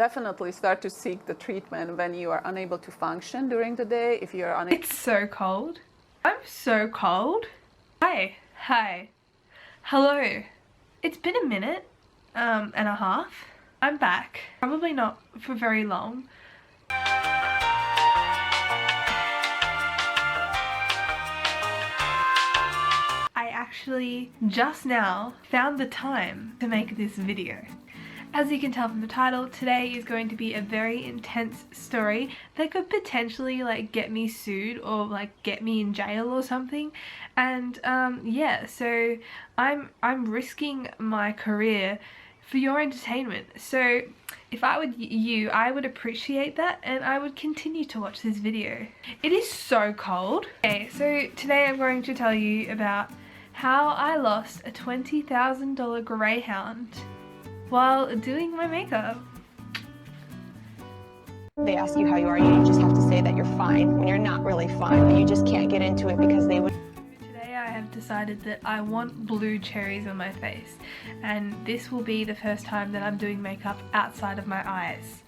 Definitely start to seek the treatment when you are unable to function during the day. If you're unable. It's so cold. I'm so cold. Hi. Hi. Hello. It's been a minute and a half. I'm back. Probably not for very long. I actually just now found the time to make this video. As you can tell from the title, today is going to be a very intense story that could potentially like get me sued or like get me in jail or something. And yeah, so I'm risking my career for your entertainment. So if I were you, I would appreciate that and I would continue to watch this video. It is so cold. Okay, so today I'm going to tell you about how I lost a $20,000 Greyhound while doing my makeup. They ask you how you are, you just have to say that you're fine when you're not really fine, but you just can't get into it because they would. Today I have decided that I want blue cherries on my face, and this will be the first time that I'm doing makeup outside of my eyes.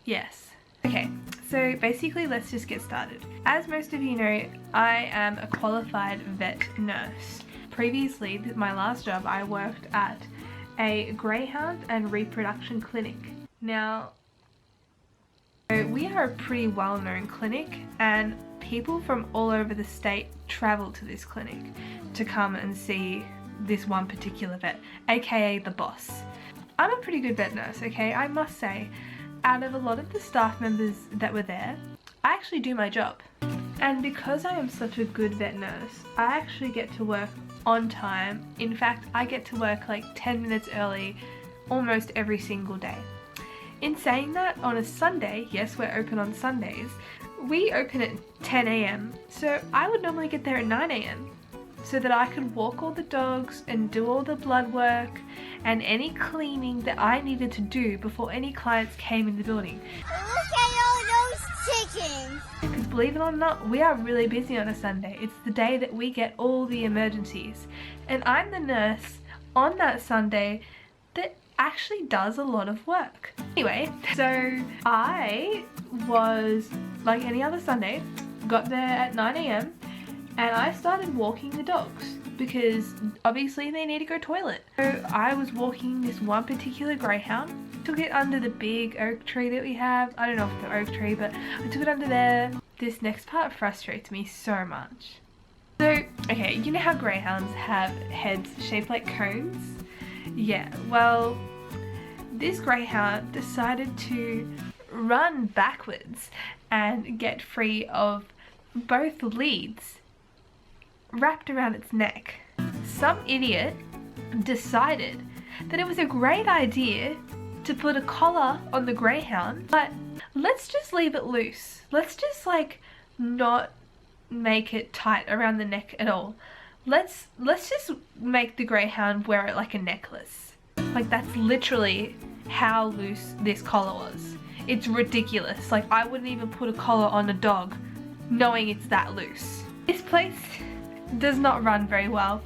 Yes. Okay, so basically let's just get started. As most of you know, I am a qualified vet nurse. Previously, my last job, I worked at a Greyhound and reproduction clinic. Now, we are a pretty well-known clinic and people from all over the state travel to this clinic to come and see this one particular vet, aka the boss. I'm a pretty good vet nurse, okay? I must say, out of a lot of the staff members that were there, I actually do my job. And because I am such a good vet nurse, I actually get to work on time. In fact, I get to work like 10 minutes early almost every single day. In saying that, on a Sunday, yes, we're open on Sundays, we open at 10 AM, so I would normally get there at 9 AM so that I could walk all the dogs and do all the blood work and any cleaning that I needed to do before any clients came in the building. Look at all those chickens! Because believe it or not, we are really busy on a Sunday. It's the day that we get all the emergencies. And I'm the nurse on that Sunday that actually does a lot of work. Anyway, so I was, like any other Sunday, got there at 9 AM and I started walking the dogs because obviously they need to go toilet. So I was walking this one particular Greyhound, took it under the big oak tree that we have. I don't know if it's an oak tree, but I took it under there. This next part frustrates me so much. So, okay, you know how Greyhounds have heads shaped like cones? Yeah, well, this Greyhound decided to run backwards and get free of both leads wrapped around its neck. Some idiot decided that it was a great idea to put a collar on the Greyhound, but let's just leave it loose. Let's just like not make it tight around the neck at all. Let's just make the Greyhound wear it like a necklace. Like that's literally how loose this collar was. It's ridiculous. Like I wouldn't even put a collar on a dog knowing it's that loose. This place does not run very well,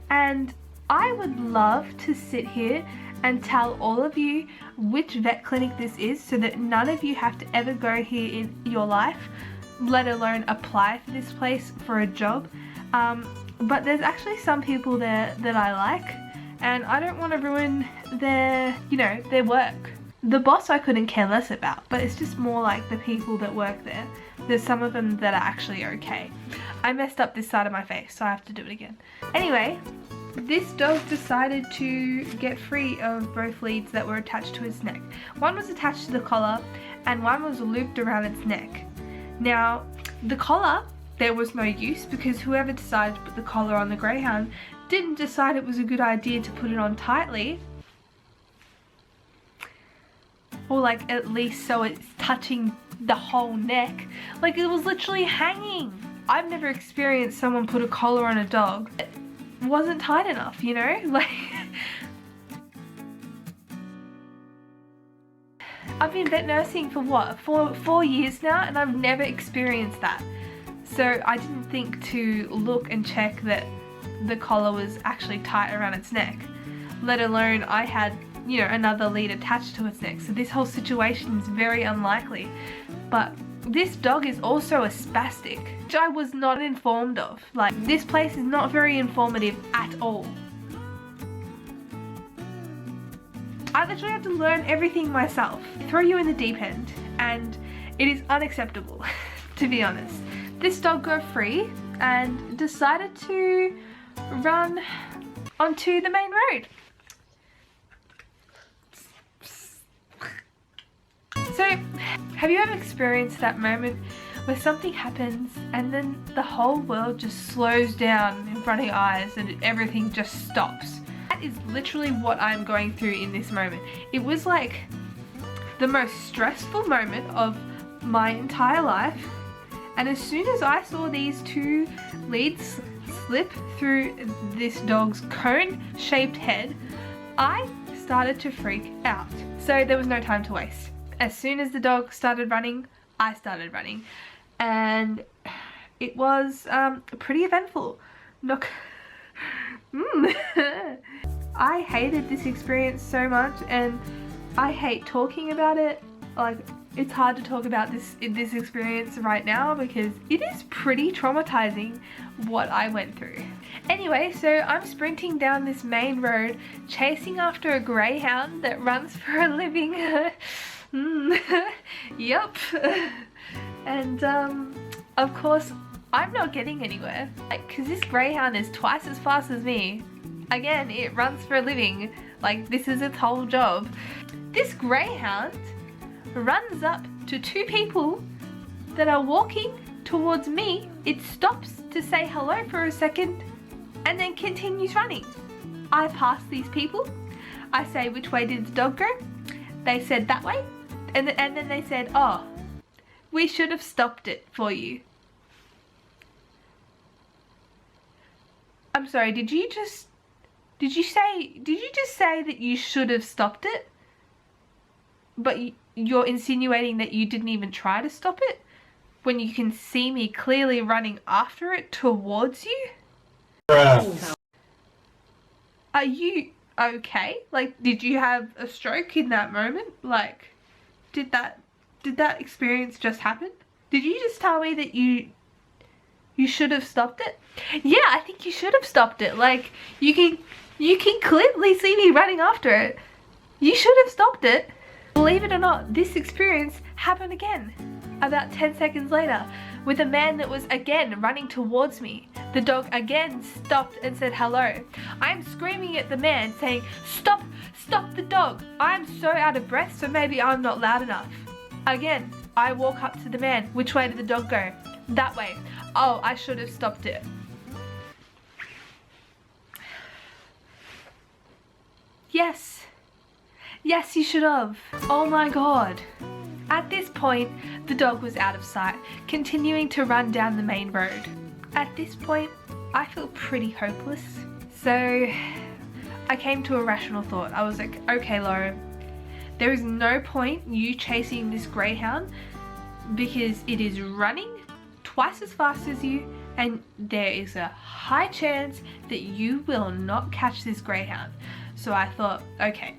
and I would love to sit here and tell all of you which vet clinic this is so that none of you have to ever go here in your life, let alone apply for this place for a job. But there's actually some people there that I like, and I don't want to ruin their, you know, their work. The boss I couldn't care less about, but it's just more like the people that work there. There's some of them that are actually okay. I messed up this side of my face, so I have to do it again. Anyway, this dog decided to get free of both leads that were attached to its neck. One was attached to the collar and one was looped around its neck. Now, the collar, there was no use because whoever decided to put the collar on the Greyhound didn't decide it was a good idea to put it on tightly. Or like at least so it's touching the whole neck. Like it was literally hanging. I've never experienced someone put a collar on a dog that wasn't tight enough, you know? Like I've been vet nursing for what? Four years now, and I've never experienced that. So I didn't think to look and check that the collar was actually tight around its neck. Let alone I had you know, another lead attached to its neck. So this whole situation is very unlikely. But this dog is also a spastic, which I was not informed of. Like, this place is not very informative at all. I literally had to learn everything myself. Throw you in the deep end, and it is unacceptable, to be honest. This dog got free and decided to run onto the main road. So, have you ever experienced that moment where something happens and then the whole world just slows down in front of your eyes and everything just stops? That is literally what I'm going through in this moment. It was like the most stressful moment of my entire life, and as soon as I saw these two leads slip through this dog's cone-shaped head, I started to freak out. So there was no time to waste. As soon as the dog started running, I started running, and it was pretty eventful. I hated this experience so much, and I hate talking about it. Like, it's hard to talk about this experience right now because it is pretty traumatizing what I went through. Anyway, so I'm sprinting down this main road, chasing after a greyhound that runs for a living. Yup. And of course, I'm not getting anywhere. Like, cause this greyhound is twice as fast as me. Again, it runs for a living. Like, this is its whole job. This greyhound runs up to two people that are walking towards me. It stops to say hello for a second and then continues running. I pass these people. I say, which way did the dog go? They said that way. And then they said, oh, we should have stopped it for you. I'm sorry, did you just say that you should have stopped it? But you're insinuating that you didn't even try to stop it when you can see me clearly running after it towards you? Are you okay? Like, did you have a stroke in that moment? Like, did that experience just happen? Did you just tell me that you should have stopped it? Yeah, I think you should have stopped it. Like, you can clearly see me running after it. You should have stopped it. Believe it or not, this experience happened again about 10 seconds later with a man that was again running towards me. The dog again stopped and said hello. I'm screaming at the man saying, stop the dog. I'm so out of breath, so maybe I'm not loud enough. Again, I walk up to the man. Which way did the dog go? That way. Oh, I should have stopped it. Yes. Yes, you should have. Oh my god. At this point, the dog was out of sight, continuing to run down the main road. At this point, I feel pretty hopeless. So I came to a rational thought. I was like, okay, Lauren, there is no point you chasing this greyhound because it is running twice as fast as you, and there is a high chance that you will not catch this greyhound. So I thought, okay,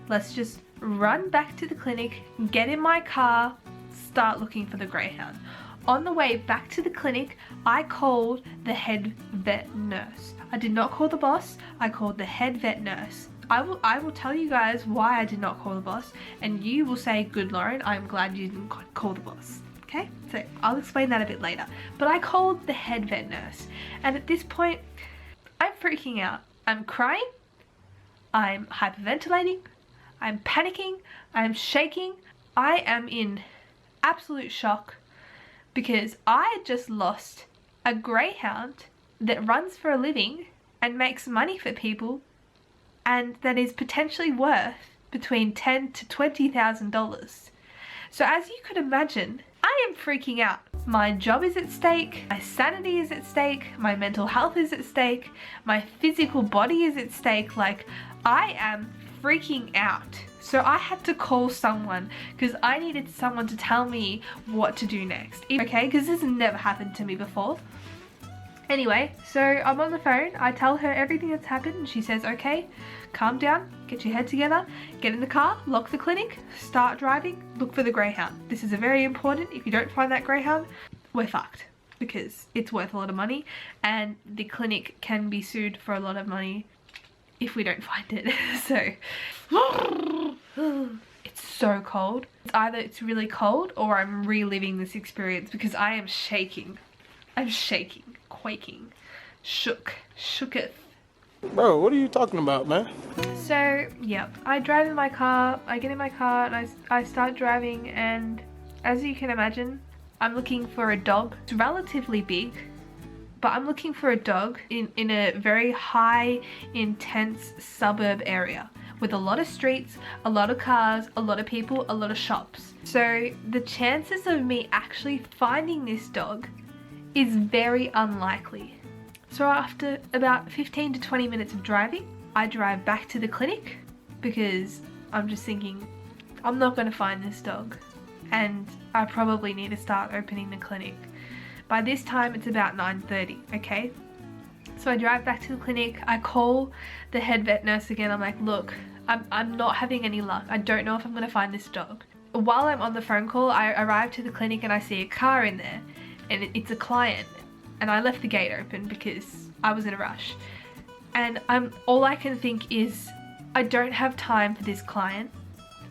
let's just run back to the clinic, get in my car, start looking for the greyhound. On the way back to the clinic, I called the head vet nurse. I did not call the boss, I called the head vet nurse. I will tell you guys why I did not call the boss, and you will say, good Lauren, I'm glad you didn't call the boss. Okay, so I'll explain that a bit later. But I called the head vet nurse, and at this point, I'm freaking out. I'm crying, I'm hyperventilating, I'm panicking, I'm shaking, I am in absolute shock because I just lost a greyhound that runs for a living and makes money for people, and that is potentially worth between $10,000 to $20,000. So as you could imagine, I am freaking out. My job is at stake, my sanity is at stake, my mental health is at stake, my physical body is at stake. Like, I am freaking out. So I had to call someone because I needed someone to tell me what to do next. Okay, because this has never happened to me before. Anyway, so I'm on the phone, I tell her everything that's happened and she says, okay, calm down, get your head together, get in the car, lock the clinic, start driving, look for the Greyhound. This is very important. If you don't find that Greyhound, we're fucked because it's worth a lot of money and the clinic can be sued for a lot of money if we don't find it. So, it's so cold. It's either it's really cold or I'm reliving this experience because I am shaking. I'm shaking. Quaking, shooketh. Bro, what are you talking about, man? So yeah, I drive in my car, I get in my car and I start driving, and as you can imagine, I'm looking for a dog. It's relatively big, but I'm looking for a dog in a very high, intense suburb area with a lot of streets, a lot of cars, a lot of people, a lot of shops. So the chances of me actually finding this dog is very unlikely. So after about 15 to 20 minutes of driving, I drive back to the clinic because I'm just thinking, I'm not going to find this dog and I probably need to start opening the clinic. By this time it's about 9:30, okay? So I drive back to the clinic, I call the head vet nurse again. I'm like, look, I'm not having any luck. I don't know if I'm going to find this dog. While I'm on the phone call, I arrive to the clinic and I see a car in there. And it's a client, and I left the gate open because I was in a rush. And all I can think is, I don't have time for this client.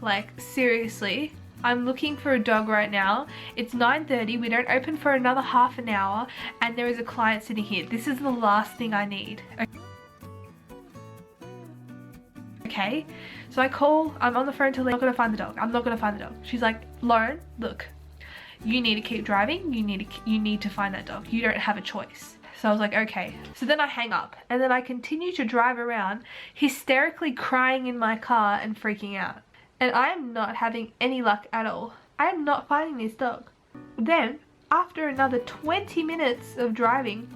Like, seriously, I'm looking for a dog right now. It's 9:30, we don't open for another half an hour, and there is a client sitting here. This is the last thing I need. Okay, so I call, I'm on the phone to Lee, I'm not gonna find the dog. I'm not gonna find the dog. She's like, Lauren, look. You need to keep driving, you need to find that dog. You don't have a choice. So I was like, okay. So then I hang up and then I continue to drive around hysterically crying in my car and freaking out. And I am not having any luck at all. I am not finding this dog. Then after another 20 minutes of driving,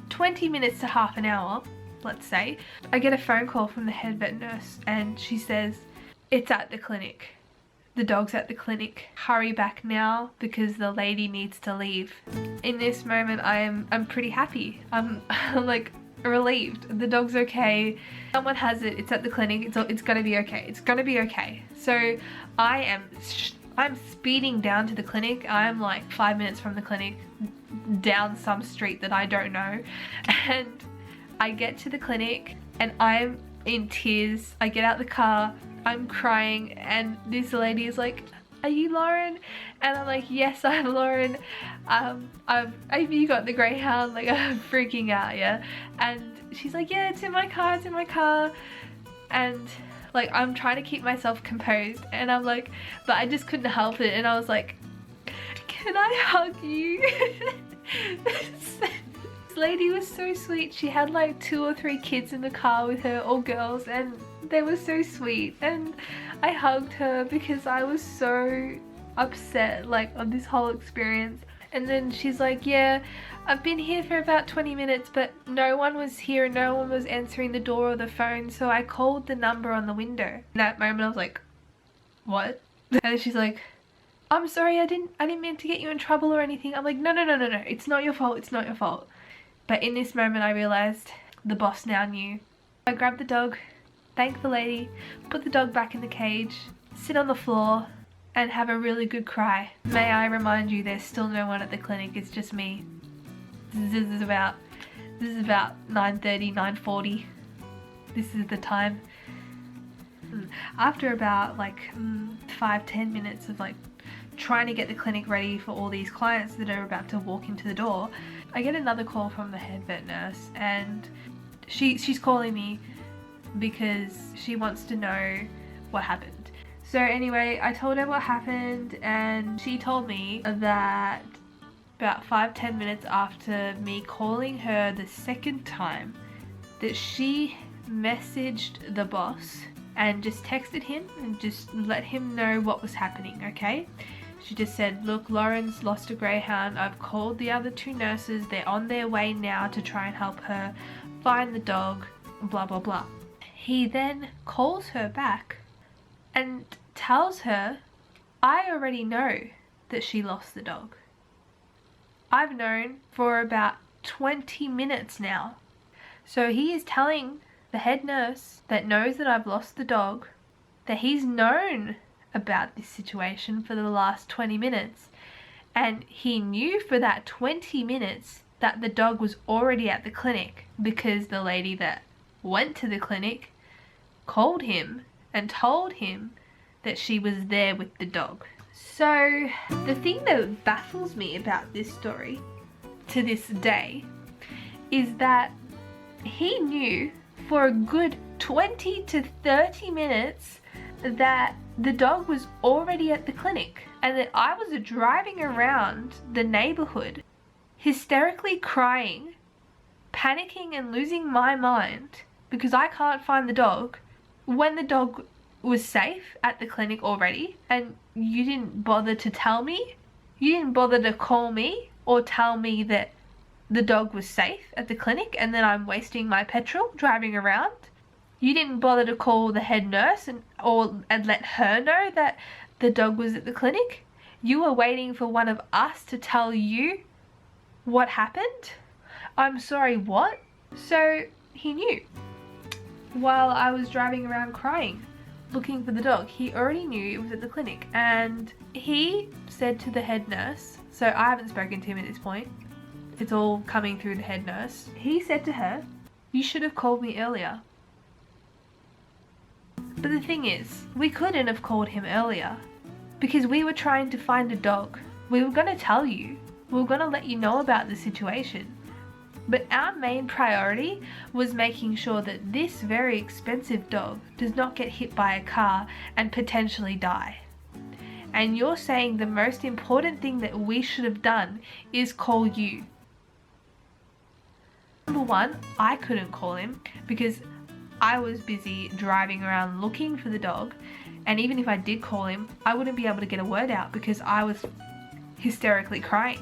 20 minutes to half an hour, let's say, I get a phone call from the head vet nurse and she says, it's at the clinic. The dog's at the clinic. Hurry back now because the lady needs to leave. In this moment, I'm pretty happy. I'm like relieved. The dog's okay. Someone has it. It's at the clinic. It's gonna be okay. It's gonna be okay. So I'm speeding down to the clinic. I'm like 5 minutes from the clinic, down some street that I don't know, and I get to the clinic and I'm in tears. I get out the car. I'm crying and this lady is like, are you Lauren? And I'm like, yes, I'm Lauren. Have you got the Greyhound? Like, I'm freaking out, yeah. And she's like, yeah, it's in my car, it's in my car. And like, I'm trying to keep myself composed and I'm like, but I just couldn't help it. And I was like, can I hug you? This lady was so sweet. She had like 2 or 3 kids in the car with her, all girls, and they were so sweet. And I hugged her because I was so upset like on this whole experience. And then she's like, yeah, I've been here for about 20 minutes but no one was here, no one was answering the door or the phone, so I called the number on the window. In that moment I was like, what? And then she's like, I'm sorry, I didn't mean to get you in trouble or anything. I'm like, no, it's not your fault, it's not your fault. But in this moment I realized the boss now knew. I grabbed the dog, thanked the lady, put the dog back in the cage, sit on the floor and have a really good cry. May I remind you, there's still no one at the clinic, it's just me. This is about 9:30, 9:40. This is the time. After about like 5-10 minutes of like trying to get the clinic ready for all these clients that are about to walk into the door, I get another call from the head vet nurse and she's calling me because she wants to know what happened. So anyway, I told her what happened and she told me that about 5-10 minutes after me calling her the second time, that she messaged the boss and just texted him and just let him know what was happening, okay? She just said, look, Lauren's lost a Greyhound. I've called the other 2 nurses. They're on their way now to try and help her find the dog, blah, blah, blah. He then calls her back and tells her, I already know that she lost the dog. I've known for about 20 minutes now. So he is telling the head nurse that knows that I've lost the dog that he's known about this situation for the last 20 minutes. And he knew for that 20 minutes that the dog was already at the clinic because the lady that went to the clinic called him and told him that she was there with the dog. So the thing that baffles me about this story to this day is that he knew for a good 20 to 30 minutes that the dog was already at the clinic and that I was driving around the neighborhood hysterically crying, panicking and losing my mind because I can't find the dog when the dog was safe at the clinic already, and you didn't bother to tell me. You didn't bother to call me or tell me that the dog was safe at the clinic and then I'm wasting my petrol driving around. You didn't bother to call the head nurse and let her know that the dog was at the clinic. You were waiting for one of us to tell you what happened. I'm sorry, what? So he knew. While I was driving around crying, looking for the dog, he already knew it was at the clinic, and he said to the head nurse, so I haven't spoken to him at this point, it's all coming through the head nurse. He said to her, "You should have called me earlier." But the thing is, we couldn't have called him earlier because we were trying to find a dog. We were going to tell you, we were going to let you know about the situation. But our main priority was making sure that this very expensive dog does not get hit by a car and potentially die. And you're saying the most important thing that we should have done is call you. Number one, I couldn't call him because I was busy driving around looking for the dog, and even if I did call him, I wouldn't be able to get a word out because I was hysterically crying.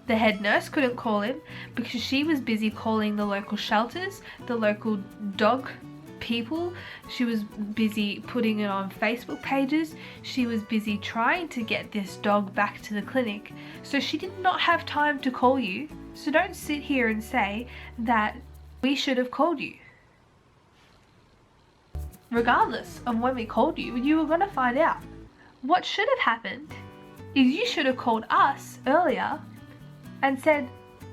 The head nurse couldn't call him because she was busy calling the local shelters, the local dog people. She was busy putting it on Facebook pages. She was busy trying to get this dog back to the clinic. So she did not have time to call you. So don't sit here and say that we should have called you. Regardless of when we called you, you were going to find out. What should have happened is you should have called us earlier and said,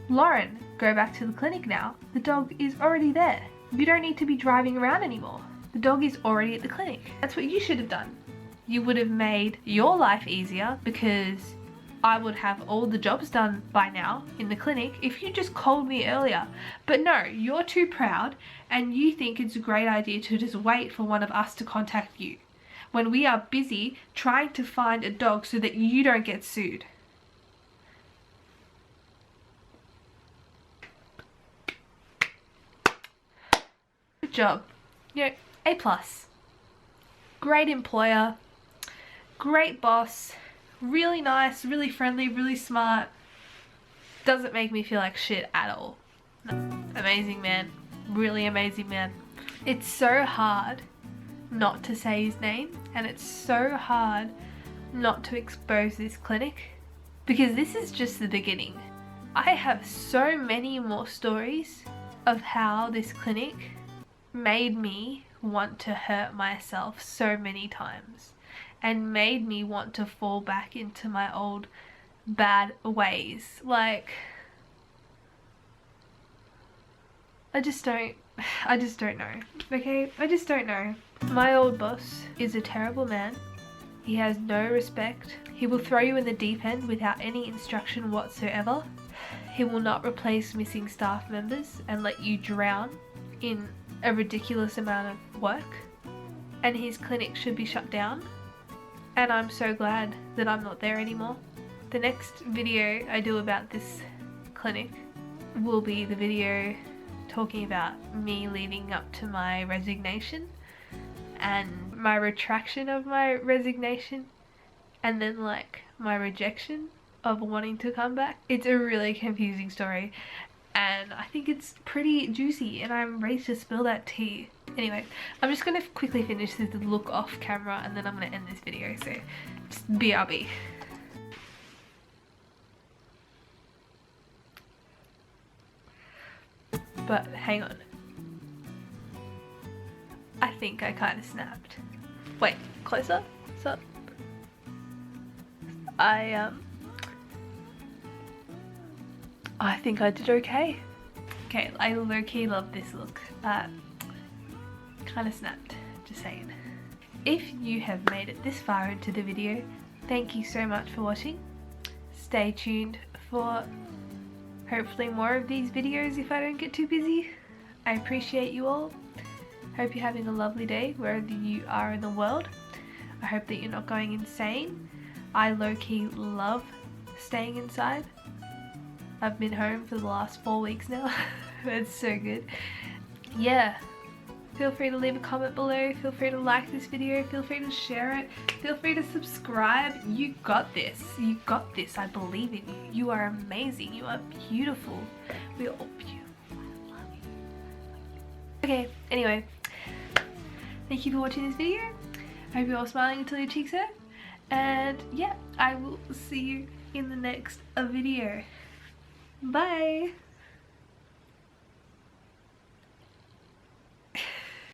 "Lauren, go back to the clinic now. The dog is already there. You don't need to be driving around anymore. The dog is already at the clinic." That's what you should have done. You would have made your life easier because I would have all the jobs done by now in the clinic if you just called me earlier. But no, you're too proud and you think it's a great idea to just wait for one of us to contact you when we are busy trying to find a dog so that you don't get sued. Good job. You know, A+. Great employer, great boss, really nice, really friendly, really smart. Doesn't make me feel like shit at all. No. Amazing man. Really amazing man. It's so hard not to say his name, and it's so hard not to expose this clinic because this is just the beginning. I have so many more stories of how this clinic made me want to hurt myself so many times and made me want to fall back into my old bad ways. Like, I just don't know, okay? I just don't know. My old boss is a terrible man. He has no respect. He will throw you in the deep end without any instruction whatsoever. He will not replace missing staff members and let you drown in a ridiculous amount of work. And his clinic should be shut down. And I'm so glad that I'm not there anymore. The next video I do about this clinic will be the video talking about me leading up to my resignation and my retraction of my resignation and then like my rejection of wanting to come back. It's a really confusing story and I think it's pretty juicy and I'm ready to spill that tea. Anyway, I'm just going to quickly finish this look off camera and then I'm going to end this video, so just BRB. but hang on. I think I kind of snapped. Wait, closer? What's up? I think I did okay. Okay, I low-key love this look. Kind of snapped, just saying. If you have made it this far into the video, thank you so much for watching. Stay tuned for hopefully more of these videos if I don't get too busy. I appreciate you all. Hope you're having a lovely day wherever you are in the world. I hope that you're not going insane. I low-key love staying inside. I've been home for the last 4 weeks now. It's so good. Yeah. Feel free to leave a comment below. Feel free to like this video. Feel free to share it. Feel free to subscribe. You got this. You got this. I believe in you. You are amazing. You are beautiful. We are all beautiful. I love you. Okay, anyway. Thank you for watching this video. I hope you're all smiling until your cheeks hurt. And yeah, I will see you in the next video. Bye!